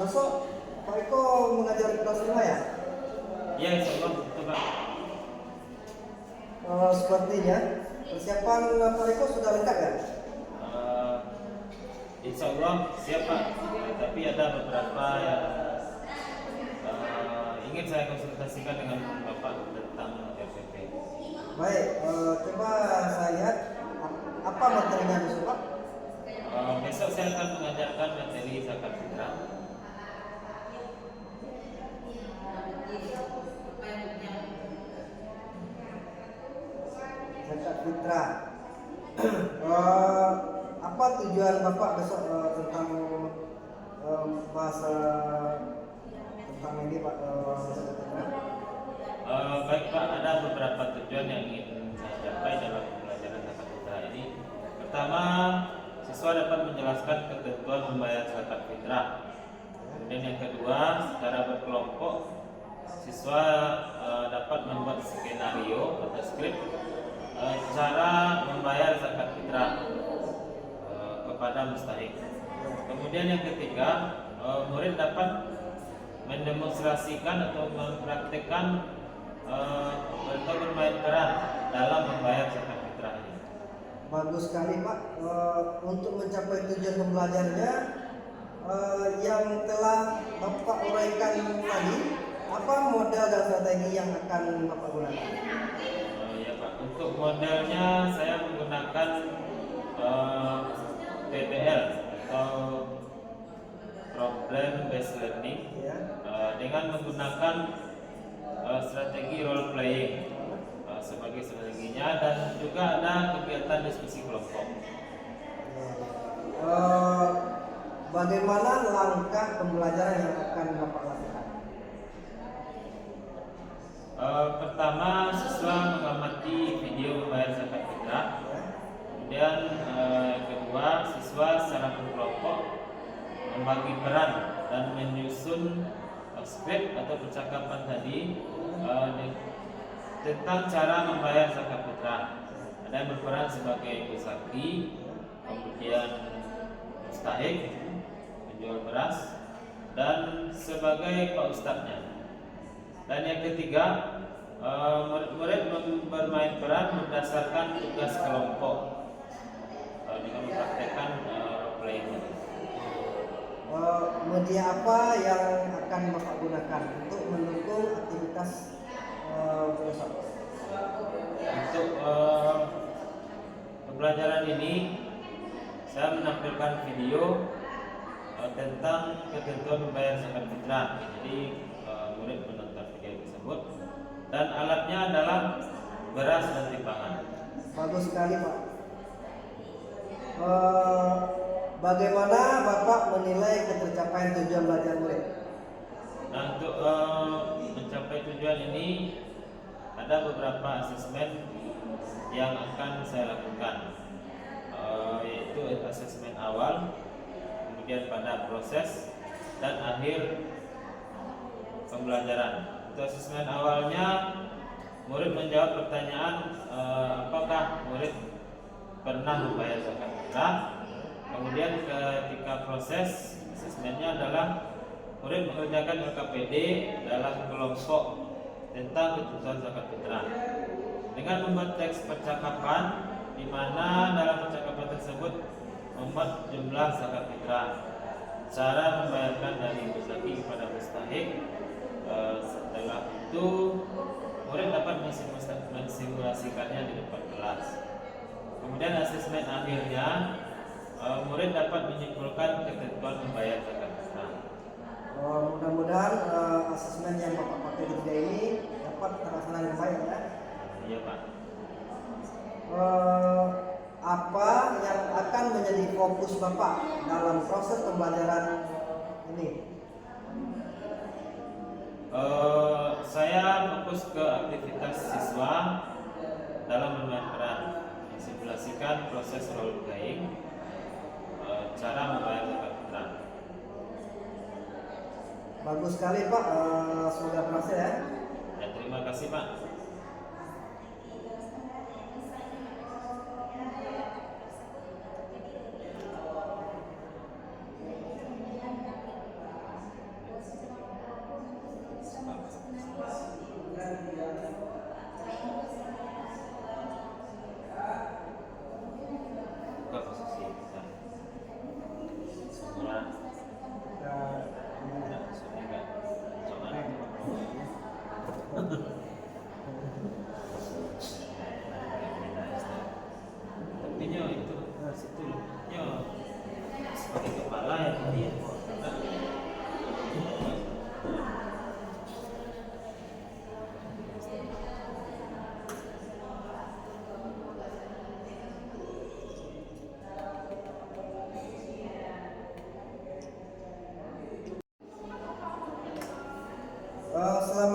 besok Pak Eko mengajar di kelas 5 ya? Iya, insya Allah, betul Pak. Sepertinya persiapan Pak Eko sudah lengkap ya? Insya Allah siap Pak. Tapi ada beberapa yang ingin saya konsultasikan dengan Bapak tentang RPP. Baik, coba saya lihat apa materinya besok Pak? Besok saya akan mengajarkan materi zakat fitrah. Zakat fitrah. Apa tujuan Bapak besok tentang bahasa tentang ini Pak zakat fitrah? Baik Pak, ada beberapa tujuan yang ingin saya capai dalam pembelajaran zakat fitrah ini. Pertama, siswa dapat menjelaskan ketentuan membayar zakat fitrah. Kemudian yang kedua, secara berkelompok siswa dapat membuat skenario atau skrip cara membayar zakat fitrah kepada mustahik. Kemudian yang ketiga, murid dapat mendemonstrasikan atau mempraktikkan atau bermain peran dalam membayar zakat fitrah ini. Bagus sekali Pak. Untuk mencapai tujuan pembelajarnya yang telah Bapak uraikan tadi, apa model dan strategi yang akan Bapak gunakan? Ya Pak, untuk modelnya saya menggunakan PBL atau Problem Based Learning Ya. dengan menggunakan strategi role playing sebagai strateginya, dan juga ada kegiatan diskusi kelompok. Bagaimana langkah pembelajaran yang akan Bapak lakukan? Pertama, siswa mengamati video membayar zakat fitrah. Kemudian kedua, siswa secara berkelompok membagi peran dan menyusun skrip atau percakapan tadi tentang cara membayar zakat fitrah. Ada yang berperan sebagai pusaki, kemudian mustahik, penjual beras, dan sebagai pak ustadznya. Dan yang ketiga, murid-murid bermain peran berdasarkan tugas kelompok dengan mempraktekkan role playing. Media apa yang akan Bapak gunakan untuk mendukung aktivitas besok? Untuk pembelajaran ini saya menampilkan video tentang ketentuan membayar zakat fitrah. Jadi murid menonton video tersebut, dan alatnya adalah beras dan timbangan. Bagus sekali Pak. Bagaimana Bapak menilai ketercapaian tujuan belajar murid? Nah, untuk mencapai tujuan ini ada beberapa asesmen yang akan saya lakukan, yaitu asesmen awal, kemudian pada proses, dan akhir pembelajaran. Untuk asesmen awalnya, murid menjawab pertanyaan apakah murid pernah membayar zakat fitrah. Kemudian ketika proses asesmennya adalah murid mengerjakan LKPD dalam kelompok tentang ketentuan zakat fitrah dengan membuat teks percakapan, di mana dalam percakapan tersebut memuat jumlah zakat fitrah, cara membayarkan dari mustahik kepada mustahik. Setelah itu murid dapat mensimulasikannya di depan kelas. Kemudian asesmen akhirnya, murid dapat menyimpulkan ketentuan membayar zakat fitrah. Mudah-mudahan asesmen yang Bapak pakai ketiga ini dapat terlaksana dengan baik ya. Iya Pak. Apa yang akan menjadi fokus Bapak dalam proses pembelajaran ini? Saya fokus ke aktivitas siswa dalam bermain peran, mensimulasikan proses role playing, cara membayar zakat fitrah. Bagus sekali Pak, semoga berhasil ya. Ya, terima kasih Pak.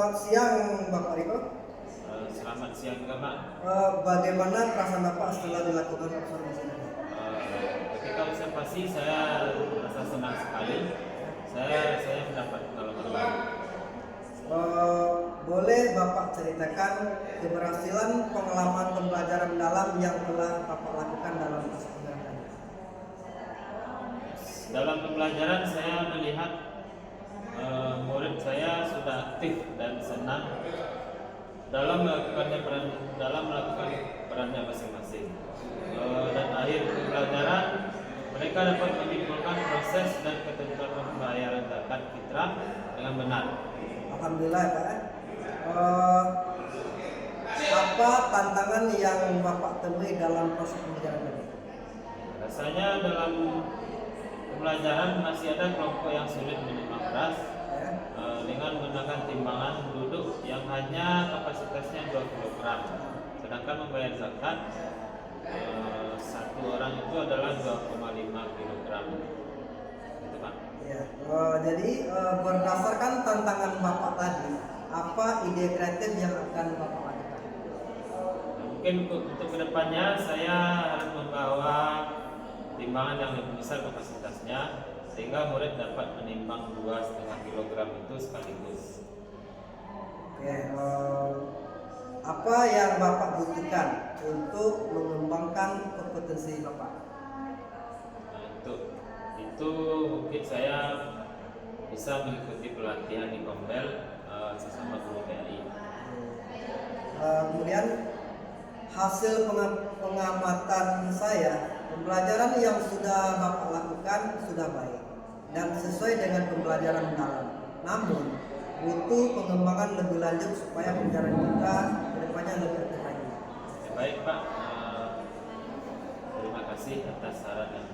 Selamat siang Bapak Riko. Selamat siang juga Pak. Bagaimana perasaan Bapak setelah dilakukan observasi tadi? Ketika observasi saya merasa senang sekali. Saya mendapat pengalaman baru. Boleh Bapak ceritakan keberhasilan pengalaman pembelajaran mendalam yang telah Bapak lakukan dalam proses pembelajaran? Dalam pembelajaran saya melihat murid saya sudah aktif dan senang dalam melakukan perannya masing-masing. Dan akhir pembelajaran mereka dapat menyimpulkan proses dan ketentuan pembayaran zakat fitrah dengan benar. Alhamdulillah Pak. Apa tantangan yang Bapak temui dalam proses pembelajaran tadi? Rasanya dalam pembelajaran masih ada kelompok yang sulit menyimak beras Ya. dengan menggunakan timbangan duduk yang hanya kapasitasnya 2 kg. Sedangkan membayar zakat satu orang itu adalah 2,5 kg. Gitu Pak. Ya. Jadi berdasarkan tantangan Bapak tadi, apa ide kreatif yang akan Bapak lakukan? Mungkin untuk kedepannya saya harus membawa timbangan yang lebih besar kapasitasnya sehingga murid dapat menimbang 2,5 kg itu sekaligus. Oke, apa yang Bapak butuhkan untuk mengembangkan kompetensi Bapak? Nah, untuk itu mungkin saya bisa mengikuti pelatihan di Kombel sesama guru PAI. Kemudian hasil pengamatan saya, pembelajaran yang sudah Bapak lakukan sudah baik dan sesuai dengan pembelajaran mendalam. Namun butuh pengembangan lebih lanjut supaya pembelajaran kita kedepannya lebih efektif lagi. Baik Pak, terima kasih atas saran yang